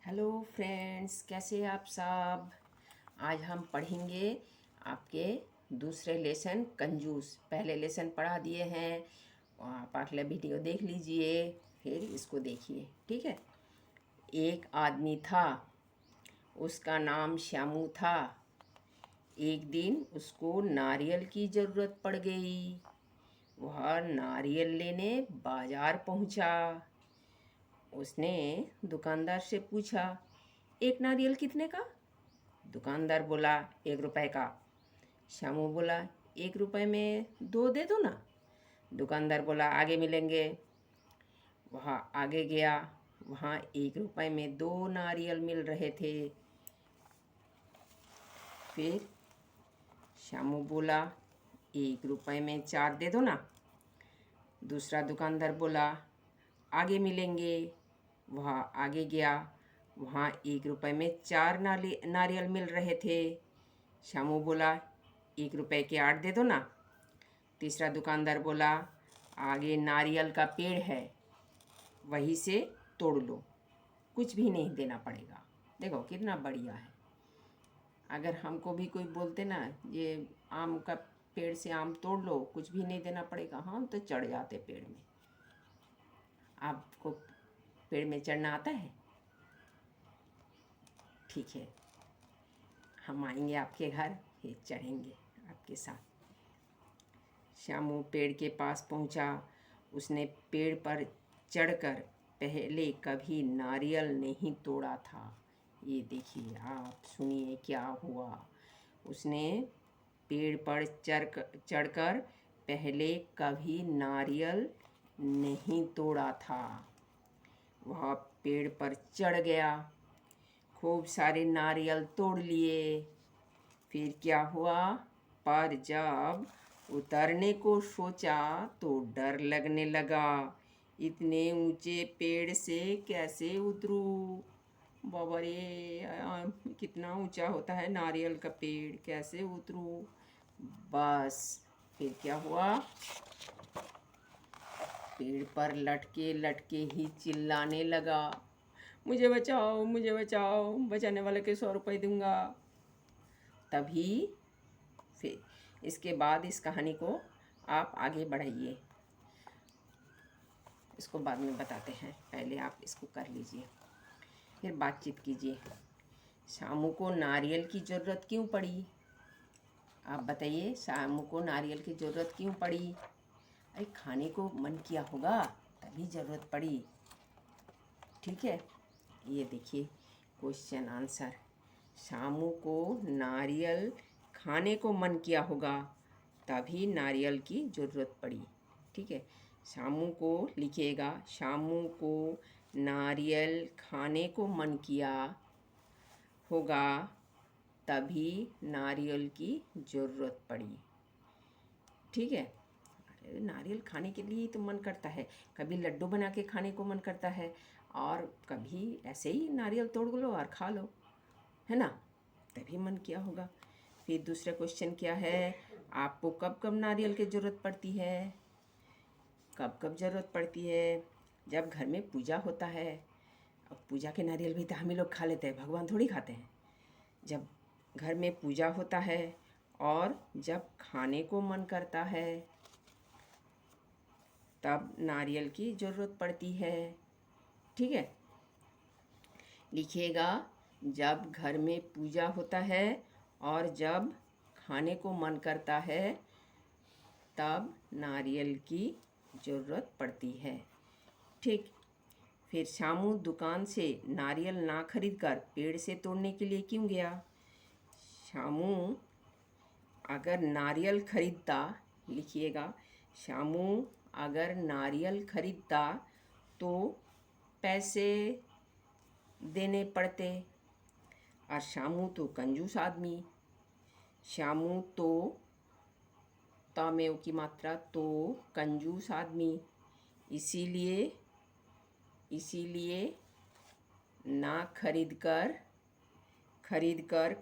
Hello friends, कैसे आप सब। आज हम पढ़ेंगे आपके दूसरे लेसन कंजूस। पहले लेसन पढ़ा दिए हैं, आप अगला वीडियो देख लीजिए, फिर इसको देखिए, ठीक है। एक आदमी था, उसका नाम श्यामू था। एक दिन उसको नारियल की ज़रूरत पड़ गई। वह नारियल लेने बाज़ार पहुंचा। उसने दुकानदार से पूछा, एक नारियल कितने का। दुकानदार बोला, 1 रुपए का। श्यामू बोला, 1 रुपए में 2 दे दो ना। दुकानदार बोला, आगे मिलेंगे। वहाँ आगे गया, वहाँ 1 रुपए में 2 नारियल मिल रहे थे। फिर श्यामू बोला, 1 रुपए में 4 दे दो ना। दूसरा दुकानदार बोला, आगे मिलेंगे। वहाँ आगे गया, वहाँ 1 रुपए में 4 नारियल मिल रहे थे। श्यामू बोला, 1 रुपए के 8 दे दो ना। तीसरा दुकानदार बोला, आगे नारियल का पेड़ है, वहीं से तोड़ लो, कुछ भी नहीं देना पड़ेगा। देखो कितना बढ़िया है। अगर हमको भी कोई बोलते ना, ये आम का पेड़ से आम तोड़ लो, कुछ भी नहीं देना पड़ेगा, हम तो चढ़ जाते पेड़ में। आपको पेड़ में चढ़ना आता है? ठीक है, हम आएंगे आपके घर, फिर चढ़ेंगे आपके साथ। श्यामू पेड़ के पास पहुंचा। उसने पेड़ पर चढ़कर पहले कभी नारियल नहीं तोड़ा था। ये देखिए, आप सुनिए क्या हुआ। उसने पेड़ पर चढ़कर पहले कभी नारियल नहीं तोड़ा था। वह पेड़ पर चढ़ गया, खूब सारे नारियल तोड़ लिए। फिर क्या हुआ, पर जब उतरने को सोचा तो डर लगने लगा। इतने ऊंचे पेड़ से कैसे उतरूं? बाबा रे, कितना ऊंचा होता है नारियल का पेड़, कैसे उतरूं? बस फिर क्या हुआ, पेड़ पर लटके लटके ही चिल्लाने लगा, मुझे बचाओ, मुझे बचाओ, बचाने वाले के 100 रुपये दूंगा। तभी फिर इसके बाद इस कहानी को आप आगे बढ़ाइए, इसको बाद में बताते हैं, पहले आप इसको कर लीजिए, फिर बातचीत कीजिए। श्यामू को नारियल की ज़रूरत क्यों पड़ी? आप बताइए, श्यामू को नारियल की ज़रूरत क्यों पड़ी? अरे खाने को मन किया होगा, तभी ज़रूरत पड़ी। ठीक है, ये देखिए क्वेश्चन आंसर। श्यामू को नारियल खाने को मन किया होगा, तभी नारियल की ज़रूरत पड़ी। ठीक है, श्यामू को लिखिएगा, श्यामू को नारियल खाने को मन किया होगा, तभी नारियल की ज़रूरत पड़ी। ठीक है, अरे नारियल खाने के लिए तो मन करता है, कभी लड्डू बना के खाने को मन करता है, और कभी ऐसे ही नारियल तोड़ लो और खा लो, है ना, तभी मन किया होगा। फिर दूसरा क्वेश्चन क्या है, आपको कब कब नारियल की ज़रूरत पड़ती है? कब कब ज़रूरत पड़ती है? जब घर में पूजा होता है। अब पूजा के नारियल भी तो हम ही लोग खा लेते हैं, भगवान थोड़ी खाते हैं। जब घर में पूजा होता है और जब खाने को मन करता है, तब नारियल की ज़रूरत पड़ती है। ठीक है, लिखिएगा, जब घर में पूजा होता है और जब खाने को मन करता है, तब नारियल की ज़रूरत पड़ती है। ठीक, फिर श्यामू दुकान से नारियल ना खरीद कर पेड़ से तोड़ने के लिए क्यों गया? श्यामू अगर नारियल खरीदता, लिखिएगा, श्यामू अगर नारियल खरीदता तो पैसे देने पड़ते, और श्यामू तो कंजूस आदमी। श्यामू तो तामेव की मात्रा, तो कंजूस आदमी, इसीलिए ना खरीद कर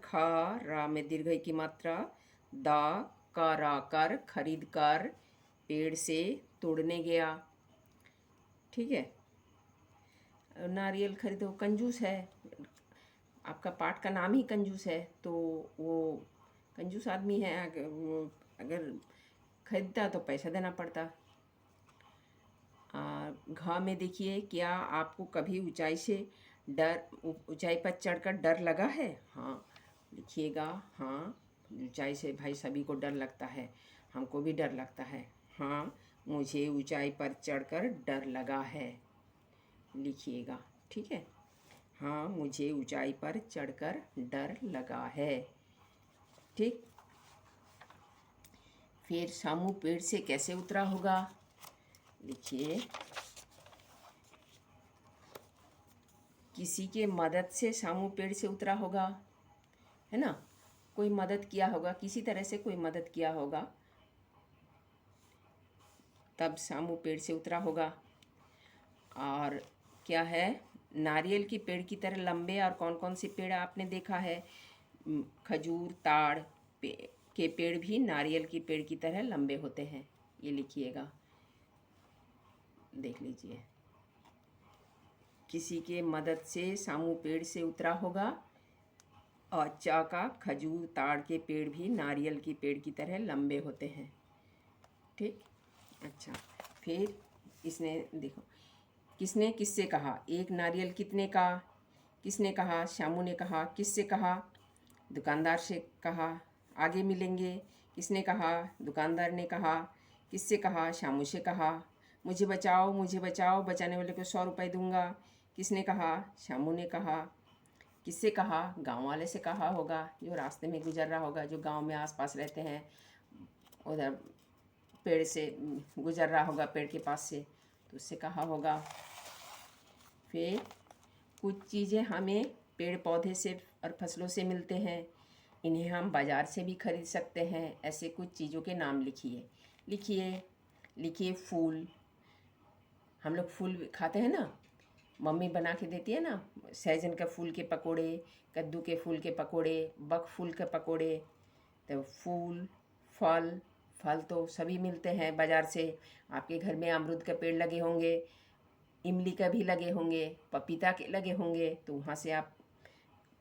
खा, रा में दीर्घ की मात्रा, दा का रा कर, खरीद कर पेड़ से तोड़ने गया। ठीक है, नारियल खरीदो, कंजूस है, आपका पाठ का नाम ही कंजूस है, तो वो कंजूस आदमी है। अगर खरीदता तो पैसा देना पड़ता। घ में देखिए, क्या आपको कभी ऊंचाई पर चढ़कर डर लगा है? हाँ लिखिएगा। हाँ, ऊंचाई से भाई सभी को डर लगता है, हमको भी डर लगता है। हाँ, मुझे ऊंचाई पर चढ़कर डर लगा है, लिखिएगा। ठीक है। हाँ, मुझे ऊंचाई पर चढ़कर डर लगा है। ठीक। फिर शामू पेड़ से कैसे उतरा होगा? लिखिए, किसी के मदद से शामू पेड़ से उतरा होगा, है ना। कोई मदद किया होगा, किसी तरह से कोई मदद किया होगा, तब शामू पेड़ से उतरा होगा। और क्या है, नारियल के पेड़ की तरह लंबे और कौन कौन से पेड़ आपने देखा है? खजूर, ताड़ के पेड़ भी नारियल के पेड़ की तरह लंबे होते हैं, ये लिखिएगा, देख लीजिए। किसी के मदद से शामू पेड़ से उतरा होगा। और चाका, खजूर, ताड़ के पेड़ भी नारियल के पेड़ की तरह लंबे होते हैं। ठीक। अच्छा, फिर इसने देखो, किसने किससे कहा? एक नारियल कितने का? किसने कहा? शामू ने कहा। किससे कहा? दुकानदार से कहा। आगे मिलेंगे। किसने कहा? दुकानदार ने कहा। किससे कहा? शामू से कहा। मुझे बचाओ, मुझे बचाओ, बचाने वाले को 100 रुपये दूंगा। किसने कहा? शामू ने कहा। किससे कहा? गांव वाले से कहा होगा, जो रास्ते में गुजर रहा होगा, जो गांव में आसपास रहते हैं, उधर पेड़ से गुजर रहा होगा, पेड़ के पास से, तो उससे कहा होगा। फिर कुछ चीज़ें हमें पेड़ पौधे से और फसलों से मिलते हैं, इन्हें हम बाज़ार से भी खरीद सकते हैं। ऐसे कुछ चीज़ों के नाम लिखिए। लिखिए, लिखिए फूल। हम लोग फूल खाते हैं ना, मम्मी बना के देती है ना, सहजन का फूल के पकोड़े, कद्दू के फूल के पकोड़े, बक फूल के पकोड़े। तो फूल, फल, फल तो सभी मिलते हैं बाज़ार से। आपके घर में अमरूद का पेड़ लगे होंगे, इमली का भी लगे होंगे, पपीता के लगे होंगे, तो वहाँ से आप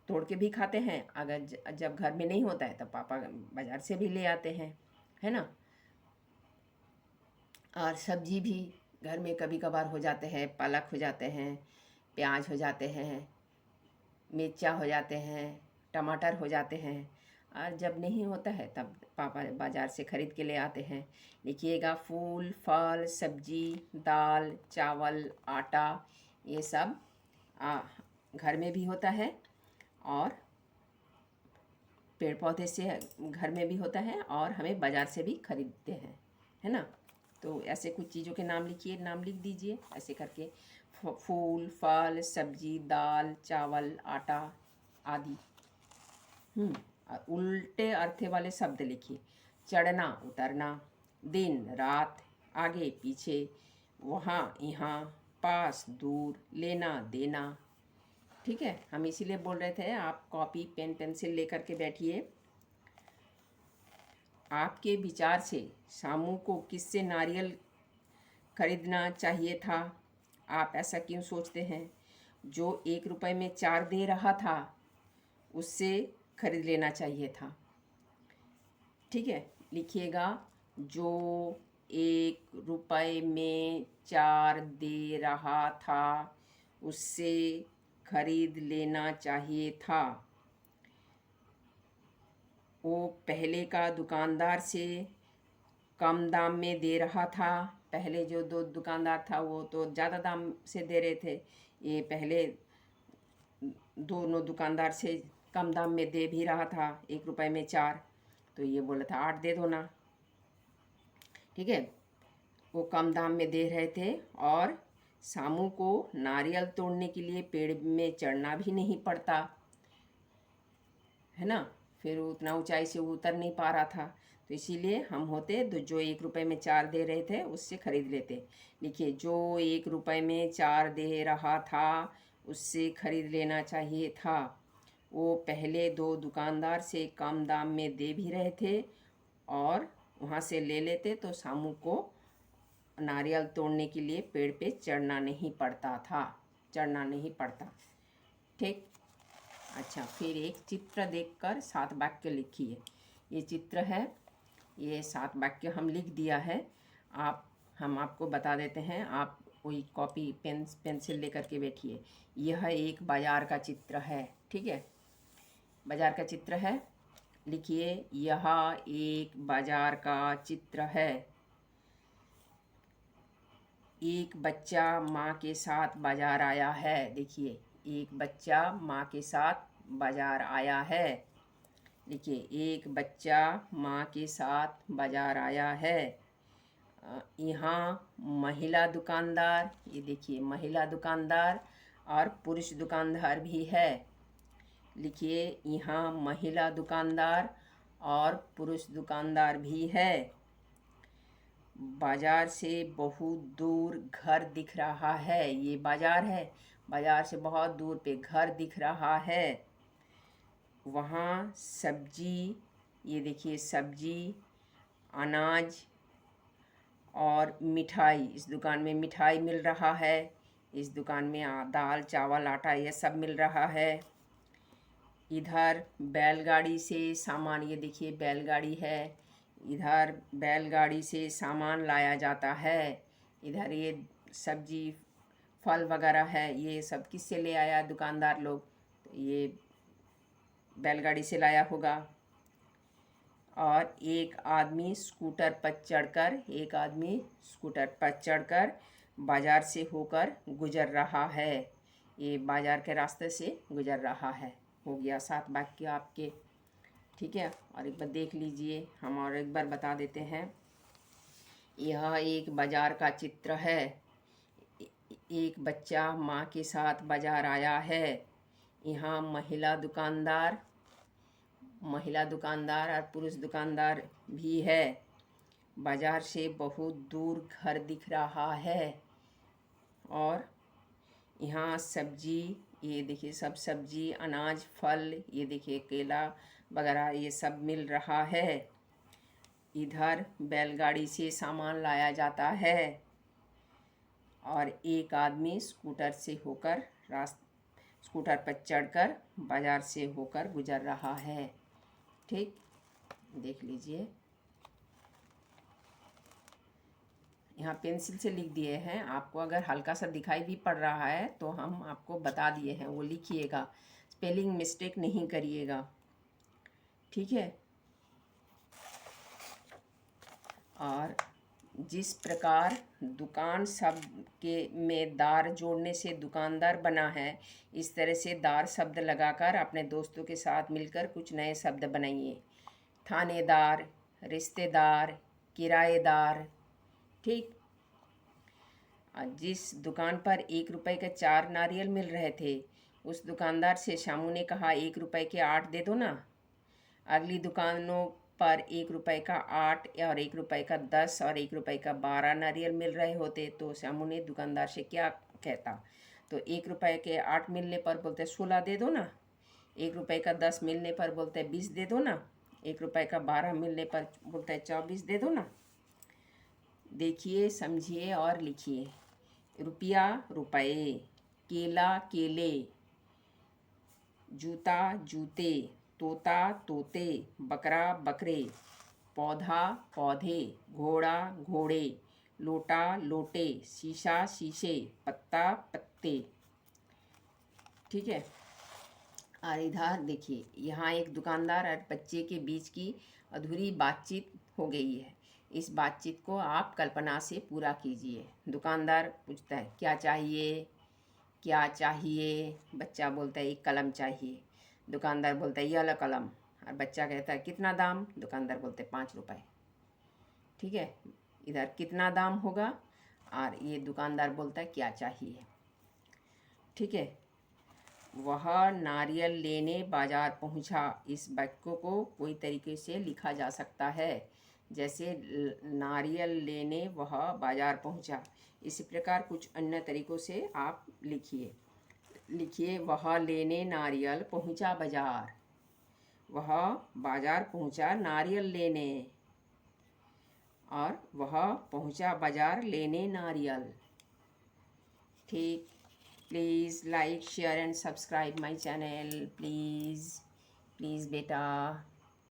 तोड़ के भी खाते हैं। अगर जब घर में नहीं होता है तब पापा बाज़ार से भी ले आते हैं, है ना। और सब्जी भी घर में कभी कभार हो जाते हैं, पालक हो जाते हैं, प्याज हो जाते हैं, मिर्चा हो जाते हैं, टमाटर हो जाते हैं। और जब नहीं होता है तब पापा बाज़ार से ख़रीद के ले आते हैं। लिखिएगा, फूल, फल, सब्जी, दाल, चावल, आटा, ये सब घर में भी होता है और पेड़ पौधे से घर में भी होता है, और हमें बाज़ार से भी खरीदते हैं, है ना। तो ऐसे कुछ चीज़ों के नाम लिखिए, नाम लिख दीजिए ऐसे करके। फूल, फल, सब्जी, दाल, चावल, आटा आदि। और उल्टे अर्थे वाले शब्द लिखिए। चढ़ना, उतरना, दिन, रात, आगे, पीछे, वहाँ, यहाँ, पास, दूर, लेना, देना। ठीक है, हम इसीलिए बोल रहे थे आप कॉपी, पेन, पेंसिल लेकर के बैठिए। आपके विचार से शामू को किससे नारियल खरीदना चाहिए था? आप ऐसा क्यों सोचते हैं? जो 1 रुपये में 4 दे रहा था, उससे खरीद लेना चाहिए था। ठीक है, लिखिएगा, जो 1 रुपये में 4 दे रहा था, उससे खरीद लेना चाहिए था। वो पहले का दुकानदार से कम दाम में दे रहा था। पहले जो दो दुकानदार था वो तो ज़्यादा दाम से दे रहे थे, ये पहले दोनों दुकानदार से कम दाम में दे भी रहा था, 1 रुपये में 4, तो ये बोला था 8 दे दो ना। ठीक है, वो कम दाम में दे रहे थे। और शामू को नारियल तोड़ने के लिए पेड़ में चढ़ना भी नहीं पड़ता, है ना। फिर उतना ऊंचाई से वो उतर नहीं पा रहा था, तो इसीलिए हम होते तो जो 1 रुपये में 4 दे रहे थे उससे खरीद लेते। लिखिए, जो 1 रुपये में 4 दे रहा था, उससे खरीद लेना चाहिए था। वो पहले 2 दुकानदार से कम दाम में दे भी रहे थे, और वहाँ से ले लेते तो शामू को नारियल तोड़ने के लिए पेड़ पे चढ़ना नहीं पड़ता था, चढ़ना नहीं पड़ता। ठीक। अच्छा, फिर एक चित्र देखकर 7 वाक्य लिखिए। ये चित्र है, ये 7 वाक्य हम लिख दिया है। हम आपको बता देते हैं, आप कोई कॉपी पेंसिल लेकर के बैठिए। यह एक बाजार का चित्र है, ठीक है, बाजार का चित्र है। लिखिए, यह एक बाजार का चित्र है। एक बच्चा माँ के साथ बाजार आया है। देखिए, एक बच्चा माँ के साथ बाजार आया है। देखिए, एक बच्चा माँ के साथ बाजार आया है। यहाँ महिला दुकानदार, ये देखिए महिला दुकानदार और पुरुष दुकानदार भी है। लिखिए, यहाँ महिला दुकानदार और पुरुष दुकानदार भी है। बाजार से बहुत दूर घर दिख रहा है। ये बाजार है, बाजार से बहुत दूर पे घर दिख रहा है। वहाँ सब्जी, ये देखिए सब्जी, अनाज और मिठाई, इस दुकान में मिठाई मिल रहा है। इस दुकान में दाल चावल आटा ये सब मिल रहा है। इधर बैलगाड़ी से सामान, ये देखिए बैलगाड़ी है, इधर बैलगाड़ी से सामान लाया जाता है। इधर ये सब्जी फल वगैरह है, ये सब किससे ले आया दुकानदार लोग? तो ये बैलगाड़ी से लाया होगा। और एक आदमी स्कूटर पर चढ़कर बाजार से होकर गुजर रहा है। ये बाजार के रास्ते से गुजर रहा है। हो गया 7 वाक्य आपके, ठीक है। और एक बार देख लीजिए, हम और एक बार बता देते हैं। यह एक बाजार का चित्र है। एक बच्चा माँ के साथ बाजार आया है। यहाँ महिला दुकानदार और पुरुष दुकानदार भी है। बाजार से बहुत दूर घर दिख रहा है। और यहाँ सब्जी, ये देखिए सब सब्जी अनाज फल, ये देखिए केला वगैरह ये सब मिल रहा है। इधर बैलगाड़ी से सामान लाया जाता है। और एक आदमी स्कूटर पर चढ़कर बाजार से होकर गुजर रहा है। ठीक, देख लीजिए, यहाँ पेंसिल से लिख दिए हैं। आपको अगर हल्का सा दिखाई भी पड़ रहा है तो हम आपको बता दिए हैं, वो लिखिएगा, स्पेलिंग मिस्टेक नहीं करिएगा, ठीक है। और जिस प्रकार दुकान शब्द के में दार जोड़ने से दुकानदार बना है, इस तरह से दार शब्द लगाकर अपने दोस्तों के साथ मिलकर कुछ नए शब्द बनाइए। थानेदार, रिश्तेदार, किराएदार, ठीक। जिस दुकान पर 1 रुपए के 4 नारियल मिल रहे थे, उस दुकानदार से शामू ने कहा 1 रुपए के 8 दे दो ना। अगली दुकानों पर 1 रुपए का 8 और 1 रुपए का 10 और 1 रुपए का 12 नारियल मिल रहे होते तो शामू ने दुकानदार से क्या कहता? तो 1 रुपए के 8 मिलने पर बोलते 16 दे दो ना। 1 रुपए का 10 मिलने पर बोलते 20 दे दो ना। 1 रुपए का 12 मिलने पर बोलते 24 दे दो ना। देखिए, समझिए और लिखिए। रुपया रुपए, केला केले, जूता जूते, तोता तोते, बकरा बकरे, पौधा पौधे, घोड़ा घोड़े, लोटा लोटे, शीशा शीशे, पत्ता पत्ते, ठीक है। और इधर देखिए, यहाँ एक दुकानदार और बच्चे के बीच की अधूरी बातचीत हो गई है। इस बातचीत को आप कल्पना से पूरा कीजिए। दुकानदार पूछता है क्या चाहिए, क्या चाहिए? बच्चा बोलता है 1 कलम चाहिए। दुकानदार बोलता है ये वाला कलम। और बच्चा कहता है कितना दाम? दुकानदार बोलते हैं 5 रुपए, ठीक है। इधर कितना दाम होगा और ये दुकानदार बोलता है क्या चाहिए, ठीक है। वह नारियल लेने बाजार पहुंचा। इस वाक्य को कोई तरीके से लिखा जा सकता है, जैसे नारियल लेने वह बाजार पहुंचा। इसी प्रकार कुछ अन्य तरीक़ों से आप लिखिए वह लेने नारियल पहुंचा बाजार, वह बाजार पहुंचा नारियल लेने, और वह पहुंचा बाजार लेने नारियल, ठीक। Please like share and subscribe my channel, please please बेटा।